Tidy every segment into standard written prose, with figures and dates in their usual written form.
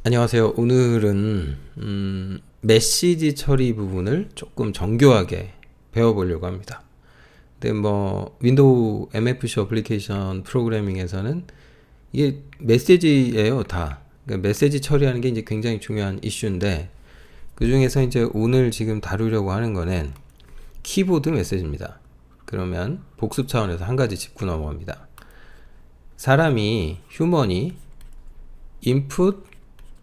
안녕하세요. 오늘은 메시지 처리 부분을 조금 정교하게 배워보려고 합니다. 근데 뭐 윈도우 MFC 어플리케이션 프로그래밍에서는 이게 메시지예요, 다. 그러니까 메시지 처리하는 게 이제 굉장히 중요한 이슈인데, 그 중에서 이제 오늘 지금 다루려고 하는 거는 키보드 메시지입니다. 그러면 복습 차원에서 한 가지 짚고 넘어갑니다. 휴먼이 인풋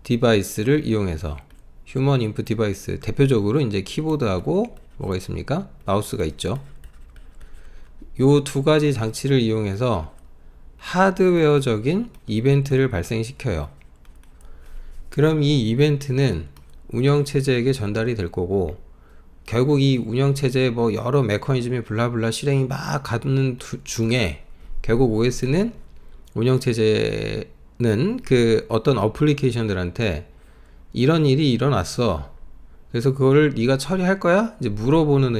디바이스를 이용해서, 휴먼 인풋 디바이스 대표적으로 이제 키보드하고 뭐가 있습니까? 마우스가 있죠. 요 두 가지 장치를 이용해서 하드웨어적인 이벤트를 발생시켜요. 그럼 이 이벤트는 운영체제에게 전달이 될 거고, 결국 이 운영체제에 뭐 여러 메커니즘이 블라블라 실행이 막 가는 중에 결국 OS는 운영체제는 그 어떤 어플리케이션들한테 이런 일이 일어났어. 그래서 그거를 네가 처리할 거야? 이제 물어보는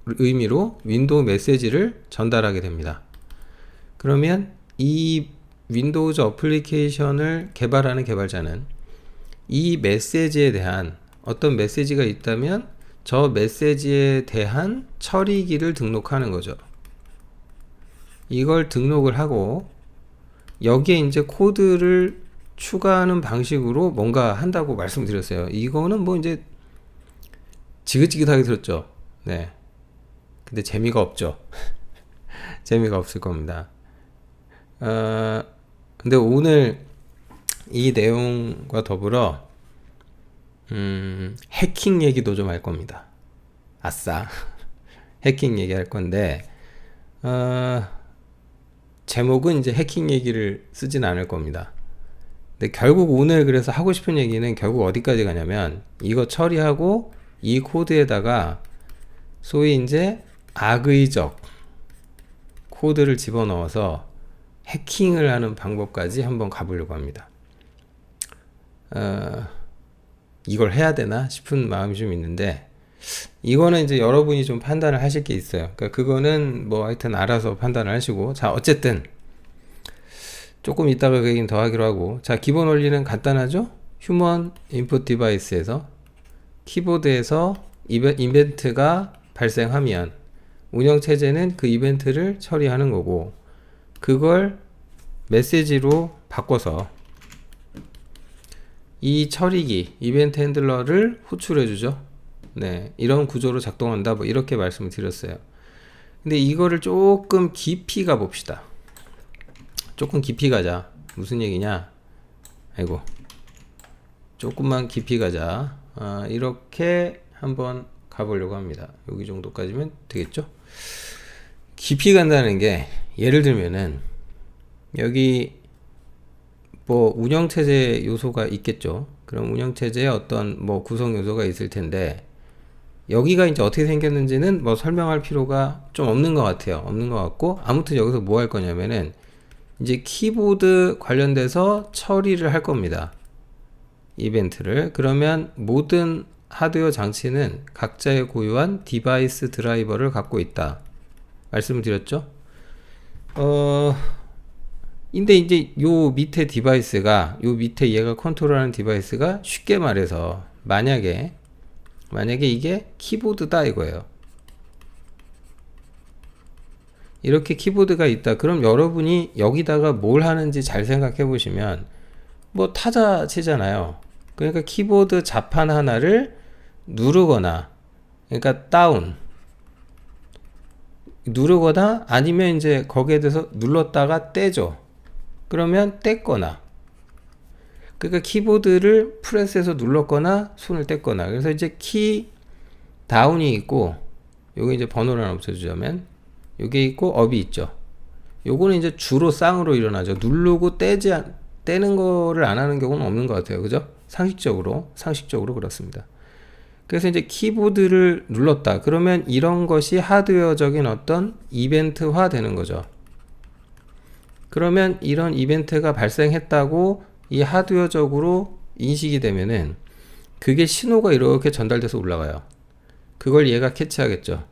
의미로 윈도우 메시지를 전달하게 됩니다. 그러면 이 윈도우즈 어플리케이션을 개발하는 개발자는 이 메시지에 대한 어떤 메시지가 있다면 저 메시지에 대한 처리기를 등록하는 거죠. 이걸 등록을 하고 여기에 이제 코드를 추가하는 방식으로 뭔가 한다고 말씀드렸어요. 이거는 뭐 이제 지긋지긋하게 들었죠. 네. 근데 재미가 없죠. 재미가 없을 겁니다. 근데 오늘 이 내용과 더불어 해킹 얘기도 좀 할 겁니다. 아싸. 해킹 얘기할 건데 제목은 이제 해킹 얘기를 쓰진 않을 겁니다. 근데 결국 오늘 그래서 하고 싶은 얘기는 결국 어디까지 가냐면, 이거 처리하고 이 코드에다가 소위 이제 악의적 코드를 집어넣어서 해킹을 하는 방법까지 한번 가보려고 합니다. 이걸 해야 되나 싶은 마음이 좀 있는데, 이거는 이제 여러분이 좀 판단을 하실 게 있어요. 그러니까 그거는 뭐 하여튼 알아서 판단을 하시고, 자 어쨌든 조금 이따가 그 얘기는 더 하기로 하고, 자 기본 원리는 간단하죠. 휴먼 인풋 디바이스에서 키보드에서 이벤트가 발생하면 운영체제는 그 이벤트를 처리하는 거고, 그걸 메시지로 바꿔서 이 처리기 이벤트 핸들러를 호출해 주죠. 네, 이런 구조로 작동한다, 뭐 이렇게 말씀을 드렸어요. 근데 이거를 조금 깊이 가 봅시다. 조금 깊이 가자. 무슨 얘기냐? 아이고, 조금만 깊이 가자. 이렇게 한번 가보려고 합니다. 여기 정도까지면 되겠죠? 깊이 간다는 게, 예를 들면은 여기 뭐 운영체제 요소가 있겠죠. 그럼 운영체제에 어떤 뭐 구성 요소가 있을 텐데, 여기가 이제 어떻게 생겼는지는 뭐 설명할 필요가 좀 없는 것 같아요. 없는 것 같고, 아무튼 여기서 뭐 할 거냐면은 이제 키보드 관련돼서 처리를 할 겁니다. 이벤트를. 그러면 모든 하드웨어 장치는 각자의 고유한 디바이스 드라이버를 갖고 있다 말씀을 드렸죠. 근데 이제 요 밑에 디바이스가, 요 밑에 얘가 컨트롤하는 디바이스가, 쉽게 말해서 만약에 이게 키보드다 이거예요. 이렇게 키보드가 있다. 그럼 여러분이 여기다가 뭘 하는지 잘 생각해 보시면, 뭐 타자 치잖아요. 그러니까 키보드 자판 하나를 누르거나, 그러니까 다운 누르거나, 아니면 이제 거기에 대해서 눌렀다가 떼죠. 그러면 뗐거나, 그러니까 키보드를 프레스해서 눌렀거나 손을 뗐거나. 그래서 이제 키 다운이 있고, 요게 이제 번호를 하나 없애주자면 요게 있고 업이 있죠. 요거는 이제 주로 쌍으로 일어나죠. 누르고 떼는 거를 안 하는 경우는 없는 것 같아요. 그죠? 상식적으로 그렇습니다. 그래서 이제 키보드를 눌렀다. 그러면 이런 것이 하드웨어적인 어떤 이벤트화 되는 거죠. 그러면 이런 이벤트가 발생했다고 이 하드웨어적으로 인식이 되면은 그게 신호가 이렇게 전달돼서 올라가요. 그걸 얘가 캐치하겠죠.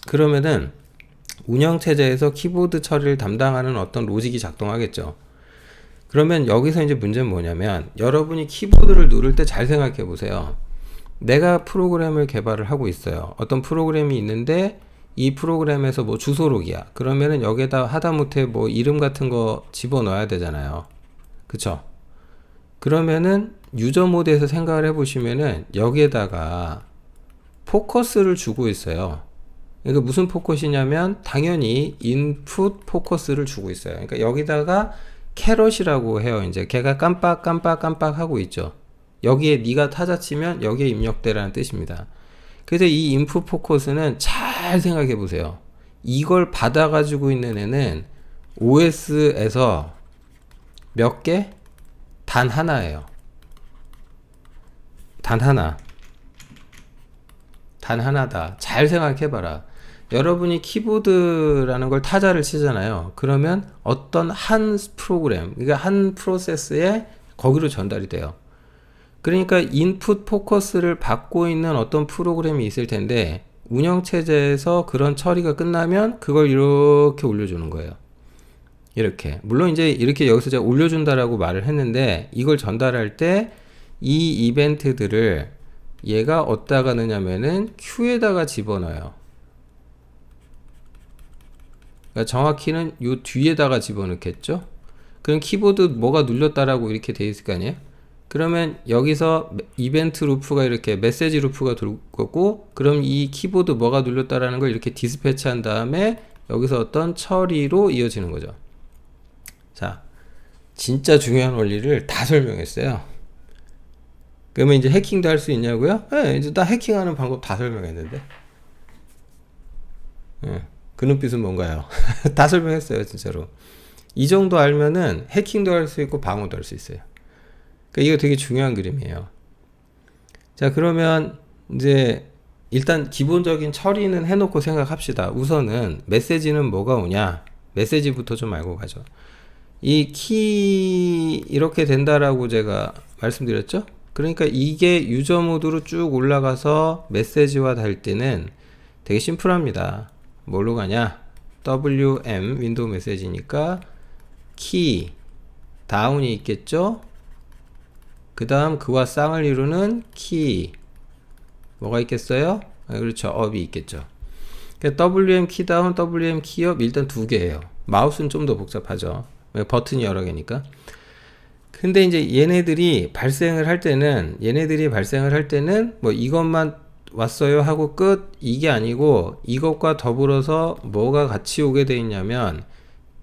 그러면은 운영체제에서 키보드 처리를 담당하는 어떤 로직이 작동하겠죠. 그러면 여기서 이제 문제는 뭐냐면 여러분이 키보드를 누를 때 잘 생각해 보세요. 내가 프로그램을 개발을 하고 있어요. 어떤 프로그램이 있는데 이 프로그램에서 뭐 주소록이야. 그러면은 여기에다 하다못해 뭐 이름 같은 거 집어넣어야 되잖아요. 그쵸? 그러면은 유저 모드에서 생각을 해보시면은 여기에다가 포커스를 주고 있어요. 그러니까 무슨 포커스냐면 당연히 인풋 포커스를 주고 있어요. 그러니까 여기다가 캐럿이라고 해요. 이제 걔가 깜빡 하고 있죠. 여기에 네가 타자 치면 여기에 입력되라는 뜻입니다. 그래서 이 인풋 포커스는 잘 생각해 보세요. 이걸 받아 가지고 있는 애는 OS에서 몇 개? 단 하나예요. 단 하나. 단 하나다. 잘 생각해봐라. 여러분이 키보드라는 걸 타자를 치잖아요. 그러면 어떤 한 프로그램, 그러니까 한 프로세스에 거기로 전달이 돼요. 그러니까 인풋 포커스를 받고 있는 어떤 프로그램이 있을 텐데 운영체제에서 그런 처리가 끝나면 그걸 이렇게 올려주는 거예요. 이렇게. 물론 이제 이렇게 여기서 제가 올려준다라고 말을 했는데 이걸 전달할 때 이 이벤트들을 얘가 어디다 가느냐면은 큐에다가 집어넣어요. 그러니까 정확히는 요 뒤에다가 집어넣겠죠? 그럼 키보드 뭐가 눌렸다라고 이렇게 돼 있을 거 아니에요? 그러면 여기서 이벤트 루프가 이렇게 메시지 루프가 돌 거고, 그럼 이 키보드 뭐가 눌렸다라는 걸 이렇게 디스패치 한 다음에 여기서 어떤 처리로 이어지는 거죠. 자, 진짜 중요한 원리를 다 설명했어요. 그러면 이제 해킹도 할 수 있냐고요? 네, 이제 나 해킹하는 방법 다 설명했는데. 네, 그 눈빛은 뭔가요? 다 설명했어요, 진짜로. 이 정도 알면은 해킹도 할 수 있고 방어도 할 수 있어요. 그러니까 이거 되게 중요한 그림이에요. 자, 그러면 이제 일단 기본적인 처리는 해놓고 생각합시다. 우선은 메시지는 뭐가 오냐? 메시지부터 좀 알고 가죠. 이 키 이렇게 된다라고 제가 말씀드렸죠? 그러니까 이게 유저 모드로 쭉 올라가서 메시지화 될 때는 되게 심플합니다. 뭘로 가냐? WM 윈도우 메시지니까 키 다운이 있겠죠? 그 다음 그와 쌍을 이루는 키 뭐가 있겠어요? 그렇죠. 업이 있겠죠. 그러니까 WM 키 다운, WM 키 업 일단 두 개예요. 마우스는 좀 더 복잡하죠. 버튼이 여러 개니까. 근데 이제 얘네들이 발생을 할 때는 뭐 이것만 왔어요 하고 끝, 이게 아니고 이것과 더불어서 뭐가 같이 오게 돼 있냐면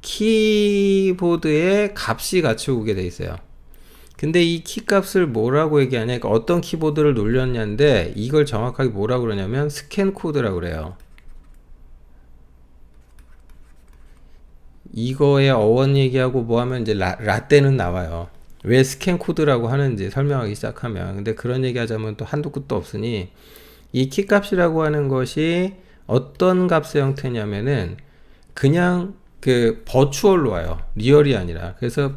키보드에 값이 같이 오게 돼 있어요. 근데 이 키 값을 뭐라고 얘기하냐, 그러니까 어떤 키보드를 눌렸냐인데 이걸 정확하게 뭐라고 그러냐면 스캔 코드라고 그래요. 이거의 어원 얘기하고 뭐 하면 이제 라떼는 나와요. 왜 스캔 코드라고 하는지 설명하기 시작하면. 근데 그런 얘기 하자면 또 한도 끝도 없으니, 이 키 값이라고 하는 것이 어떤 값의 형태냐면은 그냥 그 버추얼로 와요. 리얼이 아니라. 그래서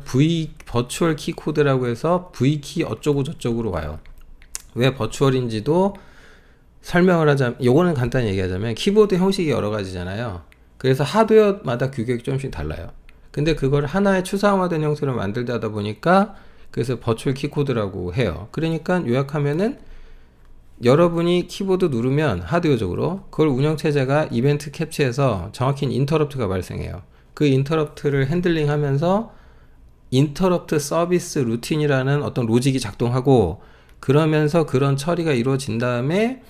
버추얼 키 코드라고 해서 V키 어쩌고 저쩌고로 와요. 왜 버추얼인지도 설명을 하자면, 요거는 간단히 얘기하자면 키보드 형식이 여러 가지잖아요. 그래서 하드웨어마다 규격이 조금씩 달라요. 근데 그걸 하나의 추상화된 형태로 만들다 보니까 그래서 버추얼 키코드라고 해요. 그러니까 요약하면은 여러분이 키보드 누르면 하드웨어적으로 그걸 운영체제가 이벤트 캡처해서 정확히 인터럽트가 발생해요. 그 인터럽트를 핸들링 하면서 인터럽트 서비스 루틴이라는 어떤 로직이 작동하고, 그러면서 그런 처리가 이루어진 다음에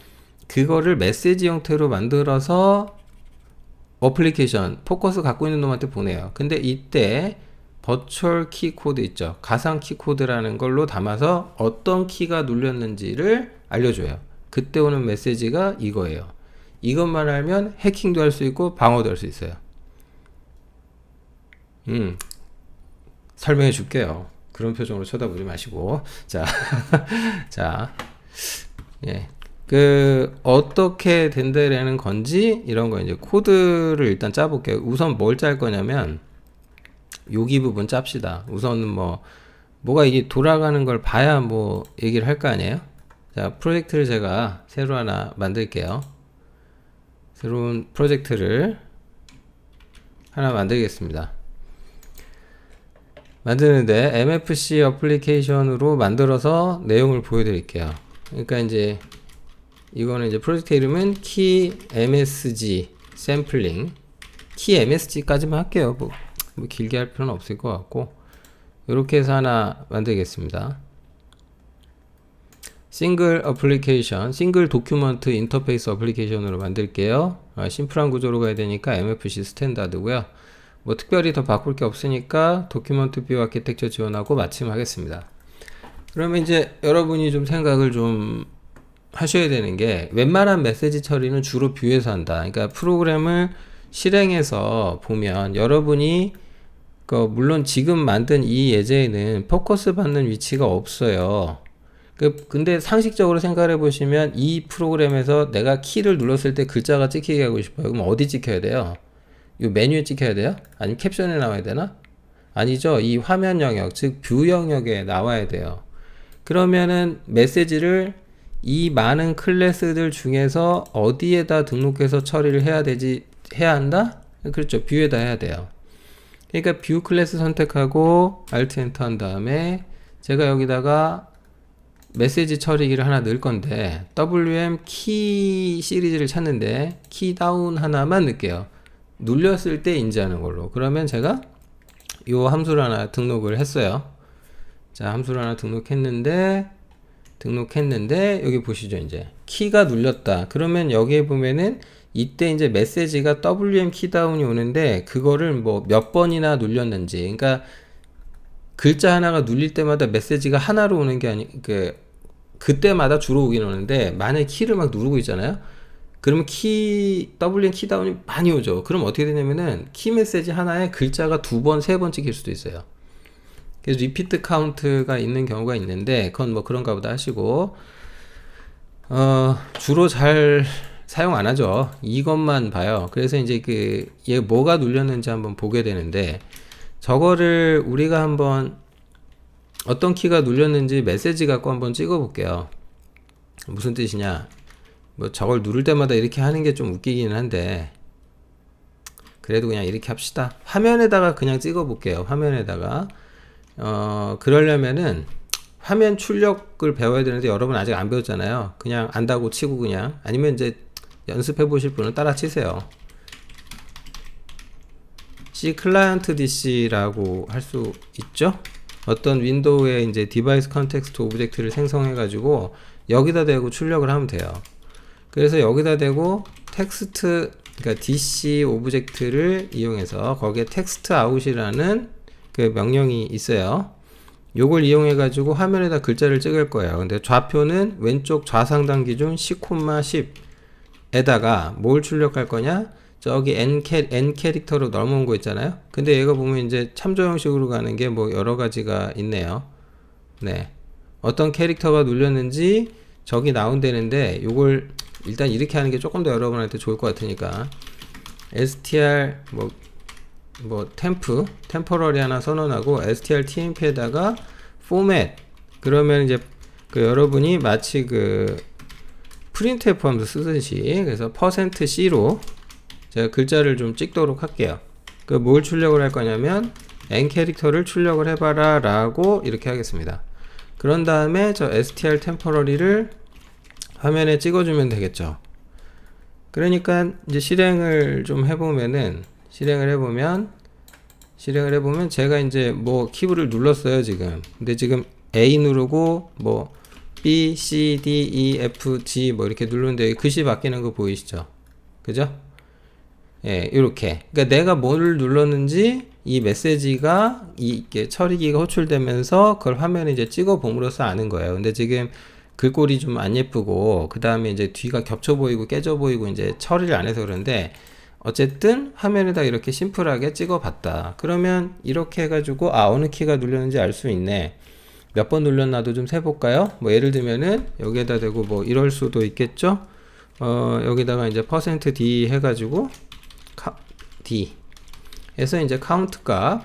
그거를 메시지 형태로 만들어서 어플리케이션 포커스 갖고 있는 놈한테 보내요. 근데 이때 버추얼 키 코드 있죠. 가상 키 코드라는 걸로 담아서 어떤 키가 눌렸는지를 알려줘요. 그때 오는 메시지가 이거예요. 이것만 알면 해킹도 할 수 있고 방어도 할 수 있어요. 설명해 줄게요. 그런 표정으로 쳐다보지 마시고. 자, 자, 예. 그 어떻게 된다라는 건지 이런 거 이제 코드를 일단 짜볼게요. 우선 뭘 짤 거냐면 여기 부분 짭시다. 우선은 뭐가 이게 돌아가는 걸 봐야 뭐 얘기를 할 거 아니에요. 자, 프로젝트를 제가 새로 하나 만들게요. 새로운 프로젝트를 하나 만들겠습니다. 만드는데 MFC 어플리케이션으로 만들어서 내용을 보여드릴게요. 그러니까 이제 이거는 이제 프로젝트 이름은 키 MSG 샘플링, 키 MSG까지만 할게요. 뭐 길게 할 필요는 없을 것 같고, 이렇게 해서 하나 만들겠습니다. 싱글 어플리케이션, 싱글 도큐먼트 인터페이스 어플리케이션으로 만들게요. 심플한 구조로 가야 되니까 MFC 스탠다드고요. 뭐 특별히 더 바꿀 게 없으니까 도큐먼트 뷰 아키텍처 지원하고 마침하겠습니다. 그러면 이제 여러분이 좀 생각을 좀 하셔야 되는 게, 웬만한 메시지 처리는 주로 뷰에서 한다. 그러니까 프로그램을 실행해서 보면 여러분이 물론 지금 만든 이 예제에는 포커스 받는 위치가 없어요. 근데 상식적으로 생각해 보시면 이 프로그램에서 내가 키를 눌렀을 때 글자가 찍히게 하고 싶어요. 그럼 어디 찍혀야 돼요? 이 메뉴에 찍혀야 돼요? 아니면 캡션에 나와야 되나? 아니죠. 이 화면 영역, 즉 뷰 영역에 나와야 돼요. 그러면은 메시지를 이 많은 클래스들 중에서 어디에다 등록해서 처리를 해야 한다? 그렇죠. 뷰에다 해야 돼요. 그러니까 뷰 클래스 선택하고 Alt 엔터 한 다음에 제가 여기다가 메시지 처리기를 하나 넣을 건데, WM 키 시리즈를 찾는데 키 다운 하나만 넣을게요. 눌렸을 때 인지하는 걸로. 그러면 제가 요 함수를 하나 등록을 했어요. 자, 함수를 하나 등록했는데 여기 보시죠. 이제 키가 눌렸다. 그러면 여기에 보면은 이때 이제 메시지가 WM 키다운이 오는데, 그거를 뭐 몇 번이나 눌렸는지, 그러니까 글자 하나가 눌릴 때마다 메시지가 하나로 오는 게 그때마다 주로 오긴 오는데, 만약에 키를 막 누르고 있잖아요. 그러면 WM 키다운이 많이 오죠. 그럼 어떻게 되냐면은 키 메시지 하나에 글자가 2번, 3번 찍힐 수도 있어요. 그래서 리피트 카운트가 있는 경우가 있는데, 그건 뭐 그런가 보다 하시고, 주로 잘 사용 안 하죠. 이것만 봐요. 그래서 이제 얘 뭐가 눌렸는지 한번 보게 되는데, 저거를 우리가 한번 어떤 키가 눌렸는지 메시지 갖고 한번 찍어 볼게요. 무슨 뜻이냐? 뭐 저걸 누를 때마다 이렇게 하는 게 좀 웃기기는 한데, 그래도 그냥 이렇게 합시다. 화면에다가 그냥 찍어 볼게요. 화면에다가. 그러려면은 화면 출력을 배워야 되는데, 여러분 아직 안 배웠잖아요. 그냥 안다고 치고 그냥, 아니면 이제 연습해 보실 분은 따라 치세요. C 클라이언트 DC라고 할 수 있죠. 어떤 윈도우에 이제 디바이스 컨텍스트 오브젝트를 생성해 가지고 여기다 대고 출력을 하면 돼요. 그래서 여기다 대고 텍스트, 그러니까 DC 오브젝트를 이용해서 거기에 텍스트 아웃이라는 그 명령이 있어요. 요걸 이용해 가지고 화면에다 글자를 찍을 거예요. 근데 좌표는 왼쪽 좌상단 기준 10,10에다가 뭘 출력할 거냐? 저기 n 캐릭터로 넘어온 거 있잖아요. 근데 얘가 보면 이제 참조 형식으로 가는 게 뭐 여러 가지가 있네요. 네. 어떤 캐릭터가 눌렸는지 저기 나온다는데, 요걸 일단 이렇게 하는 게 조금 더 여러분한테 좋을 것 같으니까 str 템포러리 하나 선언하고 strtmp에다가 format, 그러면 이제 여러분이 마치 printf 하면서 쓰듯이, 그래서 %c로 제가 글자를 좀 찍도록 할게요. 뭘 출력을 할 거냐면 n 캐릭터를 출력을 해봐라 라고 이렇게 하겠습니다. 그런 다음에 저 str temporary를 화면에 찍어주면 되겠죠. 그러니까 이제 실행을 해보면 제가 이제 뭐 키보드를 눌렀어요 지금. 근데 지금 A 누르고 뭐 B, C, D, E, F, G 뭐 이렇게 누르는데 글씨 바뀌는 거 보이시죠? 그죠? 예, 이렇게. 그러니까 내가 뭘 눌렀는지 이 메시지가 이게 처리기가 호출되면서 그걸 화면에 이제 찍어 봄으로써 아는 거예요. 근데 지금 글꼴이 좀 안 예쁘고, 그 다음에 이제 뒤가 겹쳐 보이고 깨져 보이고 이제 처리를 안 해서 그런데, 어쨌든 화면에다 이렇게 심플하게 찍어 봤다. 그러면 이렇게 해가지고 어느 키가 눌렸는지 알 수 있네. 몇 번 눌렸나도 좀 세볼까요? 뭐 예를 들면은 여기에다 대고 뭐 이럴 수도 있겠죠? 여기다가 이제 %d 해가지고 d 해서 이제 카운트 값,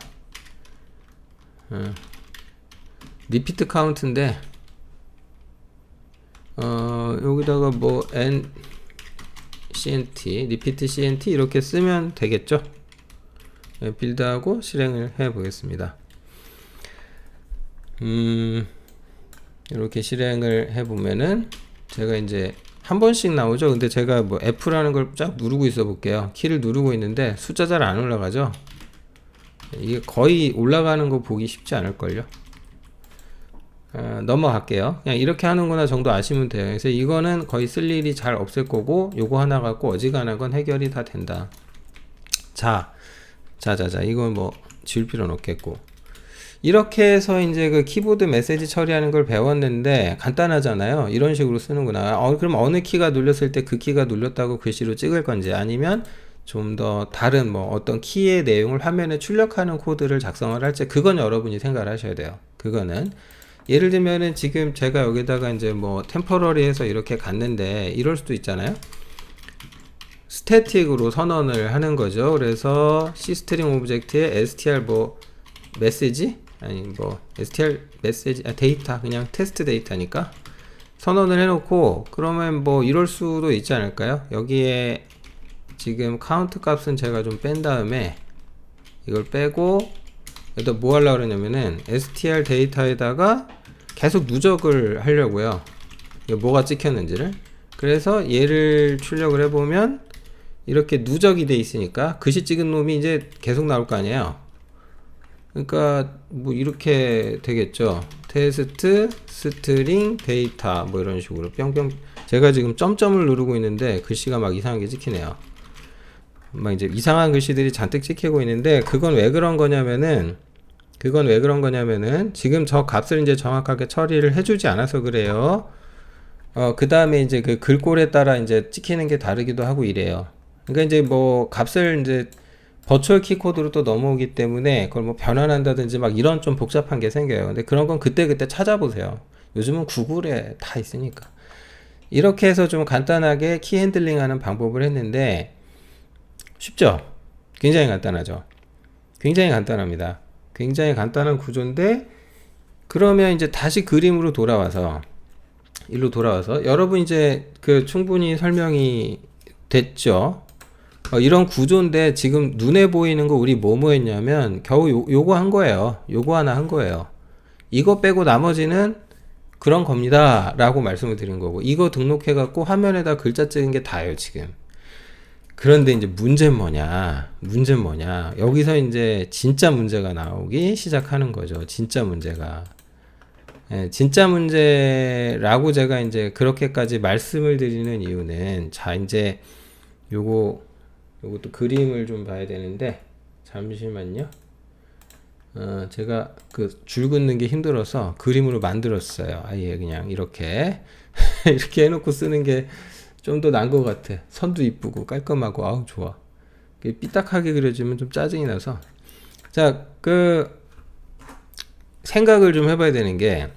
리피트 카운트인데, 여기다가 뭐 cnt, 리피트 cnt 이렇게 쓰면 되겠죠. 빌드하고 실행을 해 보겠습니다. 이렇게 실행을 해보면은 제가 이제 한 번씩 나오죠. 근데 제가 뭐 F라는 걸 쫙 누르고 있어 볼게요. 키를 누르고 있는데 숫자 잘 안 올라가죠. 이게 거의 올라가는 거 보기 쉽지 않을걸요. 넘어갈게요. 그냥 이렇게 하는구나 정도 아시면 돼요. 그래서 이거는 거의 쓸 일이 잘 없을 거고, 요거 하나 갖고 어지간한 건 해결이 다 된다. 자, 이건 뭐 지울 필요는 없겠고. 이렇게 해서 이제 그 키보드 메시지 처리하는 걸 배웠는데 간단하잖아요. 이런 식으로 쓰는구나. 그럼 어느 키가 눌렸을 때 그 키가 눌렸다고 글씨로 찍을 건지, 아니면 좀 더 다른 뭐 어떤 키의 내용을 화면에 출력하는 코드를 작성을 할지, 그건 여러분이 생각을 하셔야 돼요. 그거는 예를 들면은 지금 제가 여기다가 이제 뭐 템퍼러리 해서 이렇게 갔는데 이럴 수도 있잖아요. 스태틱으로 선언을 하는 거죠. 그래서 c스트링 오브젝트에 str 뭐 메시지, 아니 뭐 str 메시지, 데이터, 그냥 테스트 데이터니까 선언을 해놓고, 그러면 뭐 이럴 수도 있지 않을까요? 여기에 지금 카운트 값은 제가 좀 뺀 다음에 이걸 빼고, 여기다 뭐 하려고 그러냐면은 str 데이터에다가 계속 누적을 하려고요. 뭐가 찍혔는지를. 그래서 얘를 출력을 해보면 이렇게 누적이 돼 있으니까 글씨 찍은 놈이 이제 계속 나올 거 아니에요. 그러니까 뭐 이렇게 되겠죠. 테스트 스트링 데이터 뭐 이런 식으로 뿅뿅. 제가 지금 점점을 누르고 있는데 글씨가 막 이상하게 찍히네요. 막 이제 이상한 글씨들이 잔뜩 찍히고 있는데, 그건 왜 그런 거냐면은 지금 저 값을 이제 정확하게 처리를 해주지 않아서 그래요. 그 다음에 이제 그 글꼴에 따라 이제 찍히는 게 다르기도 하고 이래요. 그러니까 이제 뭐 값을 이제 버추얼 키 코드로 또 넘어오기 때문에 그걸 뭐 변환한다든지 막 이런 좀 복잡한 게 생겨요. 근데 그런 건 그때그때 찾아보세요. 요즘은 구글에 다 있으니까. 이렇게 해서 좀 간단하게 키 핸들링 하는 방법을 했는데, 쉽죠? 굉장히 간단하죠? 굉장히 간단합니다. 굉장히 간단한 구조인데, 그러면 이제 다시 그림으로 돌아와서 여러분 이제 그 충분히 설명이 됐죠? 이런 구조인데 지금 눈에 보이는 거 우리 뭐뭐 했냐면 겨우 요거 한 거예요. 요거 하나 한 거예요. 이거 빼고 나머지는 그런 겁니다 라고 말씀을 드린 거고, 이거 등록해 갖고 화면에다 글자 찍은 게 다예요 지금. 그런데 이제 문제는 뭐냐, 여기서 이제 진짜 문제가 나오기 시작하는 거죠. 진짜 문제가. 진짜 문제라고 제가 이제 그렇게까지 말씀을 드리는 이유는, 자 이제 요것도 그림을 좀 봐야 되는데, 잠시만요. 제가 그 줄 긋는 게 힘들어서 그림으로 만들었어요. 아예 그냥 이렇게 이렇게 해놓고 쓰는 게 좀 더 나은 것 같아. 선도 이쁘고 깔끔하고, 아우 좋아. 삐딱하게 그려지면 좀 짜증이 나서. 자, 그 생각을 좀 해봐야 되는 게,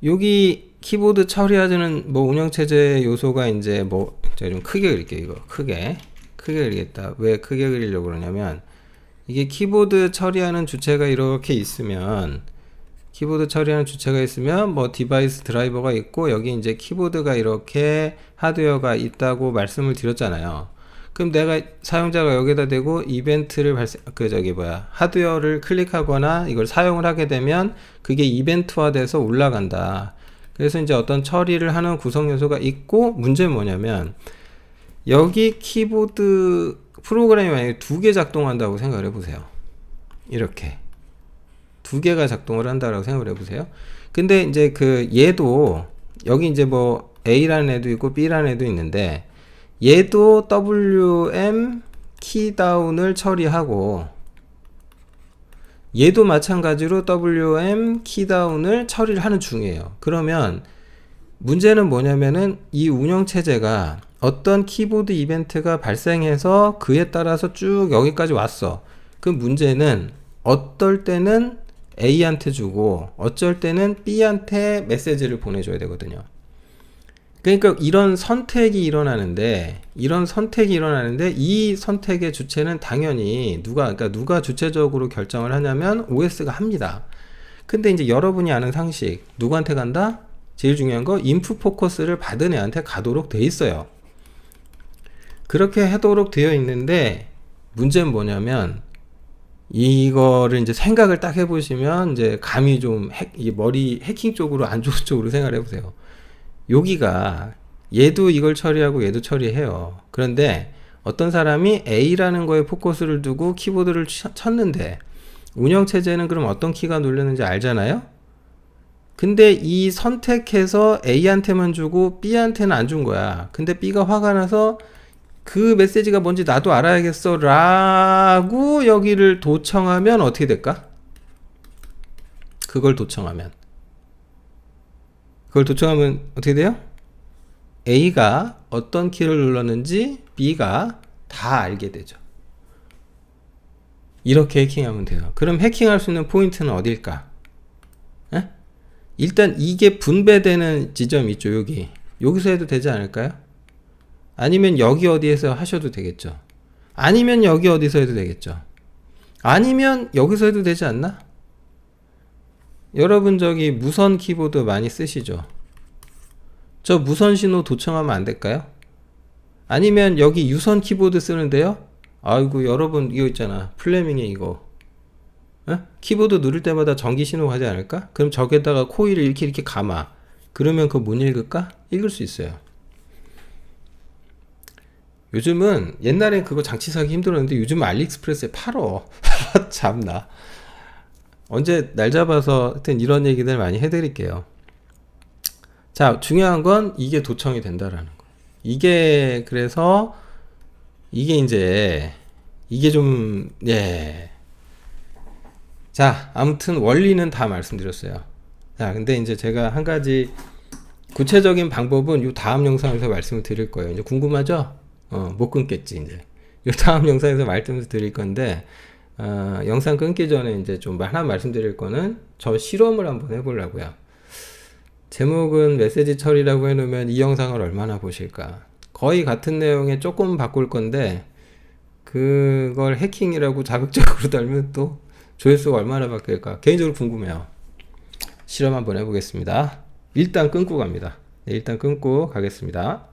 여기 키보드 처리하는 뭐 운영체제 요소가 이제 뭐, 제가 좀 크게 그릴게요. 이거 크게 그리겠다. 왜 크게 그리려고 그러냐면, 이게 키보드 처리하는 주체가 이렇게 있으면, 뭐 디바이스 드라이버가 있고, 여기 이제 키보드가 이렇게 하드웨어가 있다고 말씀을 드렸잖아요. 그럼 내가 사용자가 여기다 대고 이벤트를 하드웨어를 클릭하거나 이걸 사용을 하게 되면 그게 이벤트화 돼서 올라간다. 그래서 이제 어떤 처리를 하는 구성 요소가 있고, 문제는 뭐냐면 여기 키보드 프로그램이 만약에 2개 작동한다고 생각을 해보세요. 이렇게 2개가 작동을 한다라고 생각을 해보세요. 근데 이제 그 얘도 여기 이제 뭐 A라는 애도 있고 B라는 애도 있는데, 얘도 WM 키다운을 처리하고, 얘도 마찬가지로 WM 키다운을 처리를 하는 중이에요. 그러면 문제는 뭐냐면은 이 운영체제가 어떤 키보드 이벤트가 발생해서 그에 따라서 쭉 여기까지 왔어. 그 문제는 어떨 때는 A한테 주고 어쩔 때는 B한테 메시지를 보내줘야 되거든요. 그러니까 이런 선택이 일어나는데 이 선택의 주체는 당연히 누가 주체적으로 결정을 하냐면 OS가 합니다. 근데 이제 여러분이 아는 상식, 누구한테 간다? 제일 중요한 거, 인풋 포커스를 받은 애한테 가도록 돼 있어요. 그렇게 하도록 되어 있는데, 문제는 뭐냐면 이거를 이제 생각을 딱 해보시면 이제 감이 좀 이 머리 해킹 쪽으로 안 좋은 쪽으로 생각을 해보세요. 여기가 얘도 이걸 처리하고 얘도 처리해요. 그런데 어떤 사람이 A라는 거에 포커스를 두고 키보드를 쳤는데 운영체제는 그럼 어떤 키가 눌렸는지 알잖아요? 근데 이 선택해서 A한테만 주고 B한테는 안 준 거야. 근데 B가 화가 나서 그 메시지가 뭔지 나도 알아야겠어 라고 여기를 도청하면 어떻게 될까? 그걸 도청하면 어떻게 돼요? A가 어떤 키를 눌렀는지 B가 다 알게 되죠. 이렇게 해킹하면 돼요. 그럼 해킹할 수 있는 포인트는 어딜까? 에? 일단 이게 분배되는 지점이 있죠. 여기서 해도 되지 않을까요? 아니면 여기 어디에서 하셔도 되겠죠. 아니면 여기 어디서 해도 되겠죠. 아니면 여기서 해도 되지 않나? 여러분 저기 무선 키보드 많이 쓰시죠? 저 무선 신호 도청하면 안 될까요? 아니면 여기 유선 키보드 쓰는데요? 아이고 여러분 이거 있잖아. 플래밍의 이거. 에? 키보드 누를 때마다 전기 신호 가지 않을까? 그럼 저기다가 코일을 이렇게 감아. 그러면 그거 못 읽을까? 읽을 수 있어요. 요즘은 옛날엔 그거 장치 사기 힘들었는데 요즘은 알리익스프레스에 팔어. 참나. 언제 날 잡아서 하여튼 이런 얘기들 많이 해드릴게요. 자, 중요한 건 이게 도청이 된다라는 거. 이게 그래서 이게 이제 이게 좀 예. 자, 아무튼 원리는 다 말씀드렸어요. 자, 근데 이제 제가 한 가지 구체적인 방법은 이 다음 영상에서 말씀을 드릴 거예요. 이제 궁금하죠? 못 끊겠지 이제. 이 다음 영상에서 말씀을 드릴 건데 영상 끊기 전에 이제 좀 하나 말씀드릴 거는 저 실험을 한번 해보려고요. 제목은 메시지 처리라고 해놓으면 이 영상을 얼마나 보실까? 거의 같은 내용에 조금 바꿀 건데 그걸 해킹이라고 자극적으로 달면 또 조회수가 얼마나 바뀔까? 개인적으로 궁금해요. 실험 한번 해보겠습니다. 일단 끊고 갑니다. 네, 일단 끊고 가겠습니다.